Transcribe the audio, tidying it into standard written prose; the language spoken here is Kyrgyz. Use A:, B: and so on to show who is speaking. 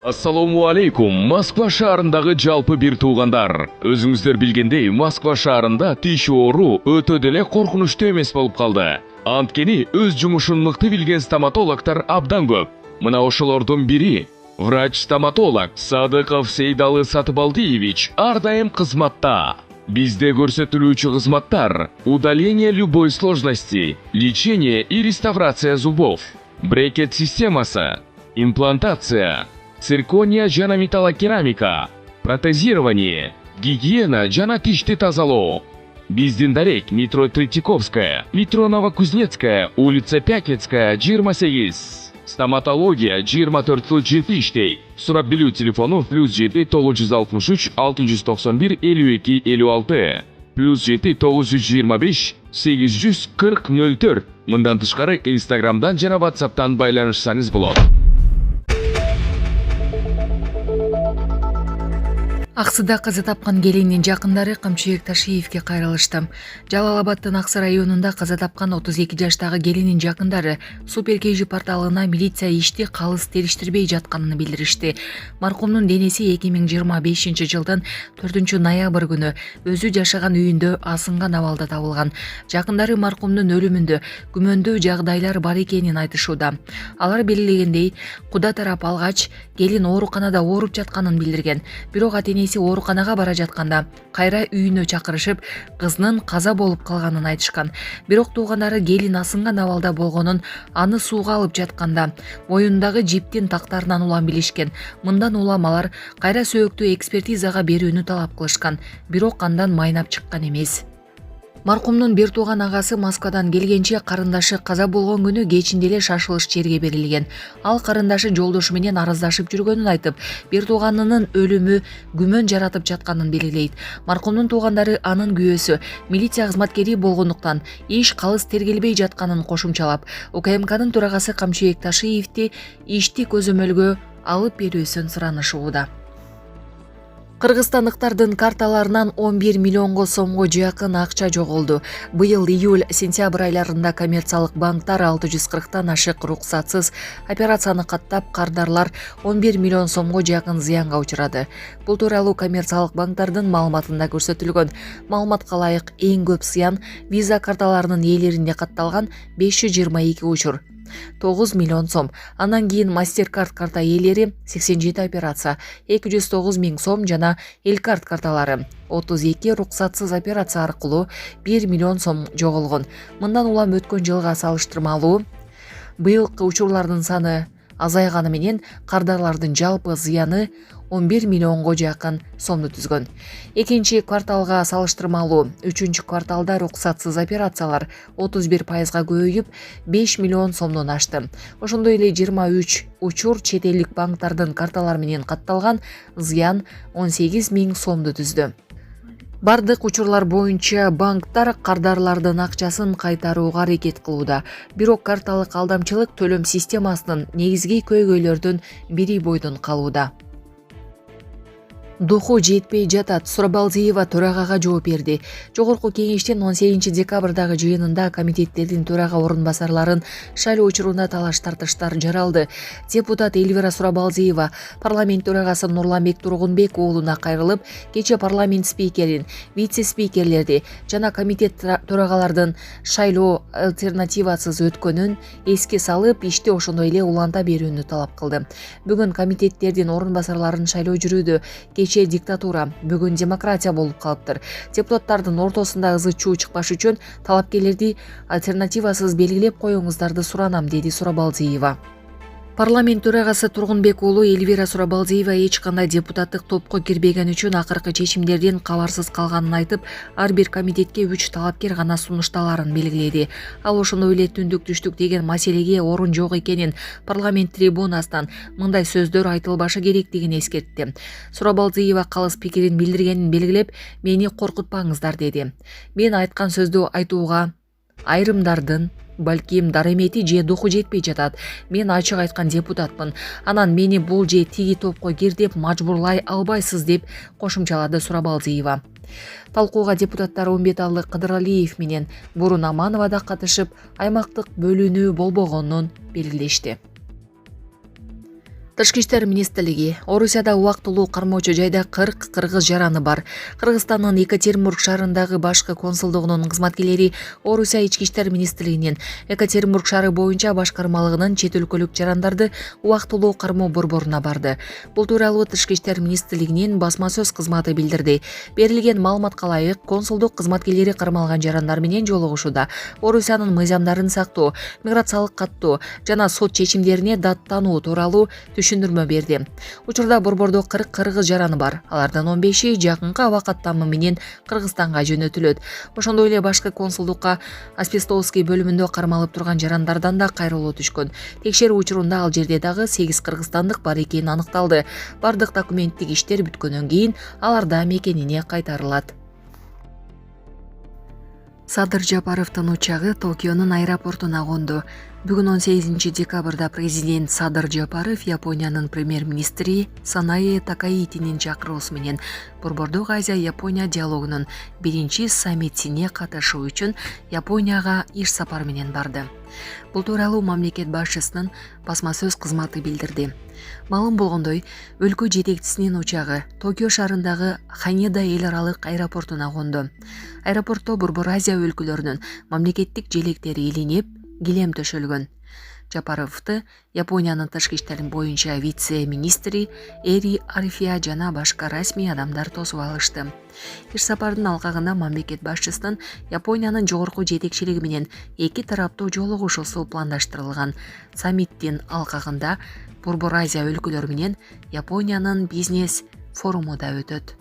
A: Ассаламу алейкум, Москва шаарындагы жалпы бир туугандар. Өзүңүздөр билгендей, Москва шаарында тиш оору өтө деле коркунучтуу эмес болуп калды. Анткени өз жумушун мыкты билген стоматологдор абдан көп. Мына ошолордун бири врач-стоматолог Садыков Сейдалы Сатыбалдиевич ар дайым кызматта. Бизде көрсөтүлүүчү кызматтар: удаление любой сложности, лечение и реставрация зубов, брекет системасы, имплантация, циркония жана металлокерамика, протезирование, гигиена жана тишти тазалоо. Биздин дарек метро Третьяковская, метро Новокузнецкая, улица Пятницкая, 28. Стоматология 24 жыл жети иштей. Сурап билүү телефону +7 963 691 52 56, +7 925 840 04. Мындан тышкары Инстаграмдан жана WhatsApp'тан байланышсаңыз болот.
B: Аксыда каза тапкан келиндин жакындары Камчыбек Ташиевке кайрылышты. Жалал Абадтын Аксы районунда каза тапкан 32 жаштагы келиндин жакындары Суперкейжи порталына милиция ишти калыс териштирбей жатканын билдиришти. Маркумдун денеси 2025 жылдын 4 ноябрь күнү өзү жашаган үйүндө асынган абалда табылган. Жакындары маркумдун өлүмүндө күмөндүү жагдайлар бар экенин айтышууда. Алар белгилегендей, куда тарап алгач келин ооруканада ооруп жатканын билдирген. Бирок ата-энеси ооруканага бара жатканда кайра үйүнө чакырышып, кызынын каза болуп калганын айтышкан. Бирок туугандары келин асынган абалда болгонун, аны сууга алып жатканда моюнундагы жиптин тактарынан улам билишкен. Мындан улам алар кайра сөөктү экспертизага берүүнү талап кылышкан. Бирок андан майнап чыккан эмес. Маркумдун бир тууган агасы Москвадан келгенче карындашы каза болгон күнү кечинде эле шашылыш жерге берилген. Ал карындашы жолдошу менен араздашып жүргөнүн айтып, бир тууганынын өлүмү күмөн жаратып жатканын белгилейт. Маркумдун туугандары анын күйөөсү милиция кызматкери болгондуктан иш калыс тергелбей жатканын кошумчалап, УКМКнын төрагасы Камчыбек Ташиевди ишти көзөмөлгө алып берүүсүн суранышууда. Кыргызстандыктардын карталарынан 11 миллионго сомго жакын акча жоголду. Быйыл июль-сентябрь айларында коммерциялык банктар 640тан ашык уруксатсыз операцияны каттап, кардарлар 11 миллион сомго жакын зыянга учурады. Бул тууралуу коммерциялык банктардын маалыматында көрсөтүлгөн. Маалыматка ылайык эң көп зыян виза карталарынын ээлеринде катталган 522 учур. 9 миллион сом. Андан кийин Мастеркард карта ээлери 87 операция, 209 миң сом жана Элкард карталары 32 руксатсыз операция аркылуу 1 миллион сом жоголгон. Мындан улам өткөн жылга салыштырмалуу быйылкы учурлардын саны азайганы менен кардарлардын жалпы зыяны 11 миллионго жакын сомду түзгөн. Экинчи кварталга салыштырмалуу 3 кварталда руксатсыз операциялар 31% көбөйүп 5 миллион сомдон ашты. Ошондой эле 23 учур чет элдик банктардын карталары менен катталган зыян 18 миң сомду түздү. Бардык учурлар боюнча банктар кардарлардын акчасын кайтарууга аракет кылууда. Бирок карталык алдамчылык төлөм системасынын негизги көйгөйлөрдүн бири бойдон калууда. Духу жетпей жатат. Сурабалдиева төрагага жооп берди. Жогорку кеңештин 18 декабрдагы жыйынында комитеттердин төрага орун басарларын шайлоо учурунда талаш тартыштар жаралды. Депутат Эльвира Сурабалдиева парламент төрагасы Нурламбек Тургунбек уулуна кайрылып, кече парламент спикерин, вице-спикерлерди жана комитет төрагалардын шайлоо альтернативасыз өткөнүн эске салып, ишти ошондой эле уланта берүүнү талап кылды. Бүгүн комитеттердин орун басарларын шайлоо жүрүүдө кече диктатура, бүгүн демократия болуп калыптыр. Депутаттардын ортосунда ызы чуу чыкпаш үчүн талапкерлерди альтернативасыз белгилеп коюңуздарды суранам, деди Сурабалдиева. Парламент төрагасы Тургунбек уулу Эльвира Сурабалдиева эч кандай депутаттык топко кирбеген үчүн акыркы чечимдерден кабарсыз калганын айтып, ар бир комитетке 3 талапкер гана сунушталарын белгиледи. Ал ошондой эле түндүк түштүк деген маселеге орун жок экенин, парламент трибунасынан мындай сөздөр айтылбашы керектигин эскертти. Сурабалдиева калыс пикирин билдиргенин белгилеп, мени коркутпаңыздар деди. Мен айткан сөздү айтууга айрымдардын балким даремети же духу жетпей жатат. Мен ачык айткан депутатмын. Анан мени бул же тиги топко кир деп мажбурлай албайсыз, деп кошумчалады Сурабалдиева. Талкууга депутаттар Умбеталы Кыдыралиев менен Бурун Аманова да катышып, аймактык бөлүнүү болбогонун белгилешти. Тышкы иштер министрлиги Орусияда убактылуу кармоочу жайда 40 кыргыз жараны бар. Кыргызстандын Екатеринбург шаарындагы башкы консулдугунун кызматкерлери Орусия ички иштер министрлигинин Екатеринбург шаары боюнча башкармалыгынын чет өлкөлүк жарандарды убактылуу кармоо борборуна барды. Бул тууралуу Тышкы иштер министрлигинин басма сөз кызматы билдирди. Берилген маалыматка ылайык, консулдук кызматкерлери кармалган жарандар менен жолугушууда Орусиянын мыйзамдарын сактоо, миграциялык каттоо жана сот чечимдерине даттануу тууралуу түшүндүрмө берди. Учурда борбордо 40 кыргыз жараны бар. Алардан 15и жакынкы аба каттамы менен Кыргызстанга жөнөтүлөт. Ошондой эле башкы консулдукка Аспестовский бөлүмүндө кармалып турган жарандардан да кайрылуу түшкөн. Текшерүү учурунда ал жерде дагы 8 кыргызстандык бар экени аныкталды. Бардык документтик иштер бүткөндөн кийин алар да мекенине кайтарылат. Садыр Жапаровдун учагы Токионун аэропортуна конду. Бүгүн 18 декабрда президент Садыр Жапаров Япониянын премьер-министри Санае Такаитинин чакыруусу менен Борбордук Азия-Япония диалогунун биринчи саммитине катышуу үчүн Японияга иш сапар менен барды. Бул тууралуу мамлекет башчысынын басма сөз кызматы билдирди. Маалым болгондой, өлкө жетекчисинин учагы Токио шаарындагы Ханеда эл аралык аэропортуна конду. Аэропортто Борбор Азия өлкөлөрүнүн мамлекеттик желектери илинип, килем төшөлгөн. Жапаровду Япониянын тышкы иштер боюнча вице-министри Эри Арифия жана башка расмий адамдар тосуп алышты. Иш сапардын алкагында мамлекет башчысынын Япониянын жогорку жетекчилиги менен эки тараптуу жолугушуусу пландаштырылган. Саммиттин алкагында Борбор Азия өлкөлөрү менен Япониянын бизнес форуму да өтөт.